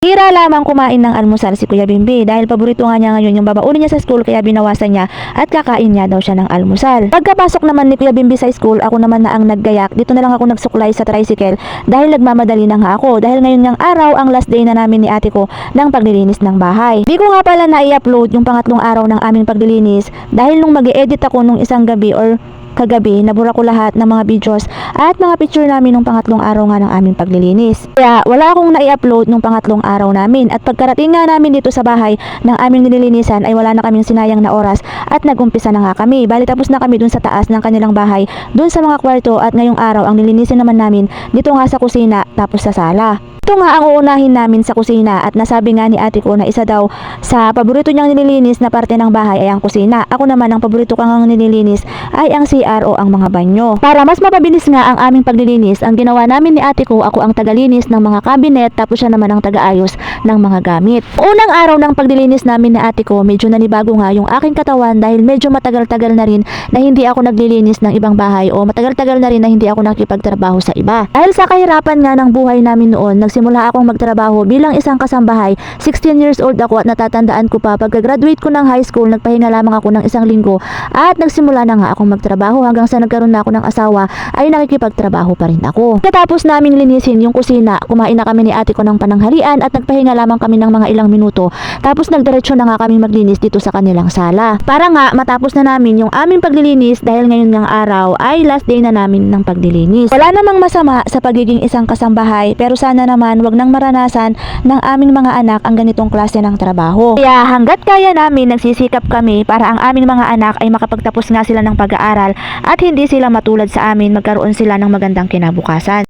Tira lamang kumain ng almusal si Kuya Bimbi dahil paborito nga niya ngayon yung babaunin niya sa school kaya binawasan niya at kakain niya daw siya ng almusal. Pagkapasok naman ni Kuya Bimbi sa school, ako naman na ang naggayak. Dito na lang ako nagsuklay sa tricycle dahil nagmamadali na nga ako dahil ngayon ngang araw ang last day na namin ni ate ko ng paglilinis ng bahay. Di ko nga pala na-i-upload yung pangatlong araw ng aming paglilinis dahil nung mag-e-edit ako nung isang gabi or kagabi, nabura ko lahat ng mga videos at mga picture namin nung pangatlong araw nga ng aming paglilinis. Kaya wala akong na-i-upload nung pangatlong araw namin at pagkarating nga namin dito sa bahay ng aming nililinisan ay wala na kaming sinayang na oras at nagumpisa na nga kami. Bali tapos na kami dun sa taas ng kanilang bahay, dun sa mga kwarto at ngayong araw ang nilinisin naman namin dito nga sa kusina tapos sa sala. Ito nga ang uunahin namin sa kusina at nasabi nga ni ate ko na isa daw sa paborito niyang nililinis na parte ng bahay ay ang kusina. Ako naman ang paborito kong nililinis ay ang CR o ang mga banyo. Para mas mapabilis nga ang aming paglilinis, ang ginawa namin ni ate ko, ako ang tagalinis ng mga cabinet tapos siya naman ang tagaayos ng mga gamit. Unang araw ng paglilinis namin ni ate ko, medyo nanibago nga yung aking katawan dahil medyo matagal-tagal na rin na hindi ako naglilinis ng ibang bahay o matagal-tagal na rin na hindi ako nakipagtrabaho sa iba. Dahil sa kahirapan nga ng buhay namin noon, nagsimula akong magtrabaho bilang isang kasambahay. 16 years old ako at natatandaan ko pa pagka-graduate ko ng high school, nagpahinga lamang ako ng isang linggo at nagsimula na nga akong magtrabaho hanggang sa nagkaroon na ako ng asawa ay nakikipagtrabaho pa rin ako. Katapos naming linisin yung kusina, kumain na kami ni ate ko ng pananghalian at nagpahinga lamang kami ng mga ilang minuto. Tapos nagdiretso na nga kami maglinis dito sa kanilang sala. Para nga matapos na namin yung aming paglilinis dahil ngayon ngang araw ay last day na namin ng paglilinis. Wala namang masama sa pagiging isang kasambahay pero sana naman wag nang maranasan ng aming mga anak ang ganitong klase ng trabaho. Kaya hanggat kaya namin nagsisikap kami para ang aming mga anak ay makapagtapos nga sila ng pag-aaral at hindi sila matulad sa amin, magkaroon sila ng magandang kinabukasan.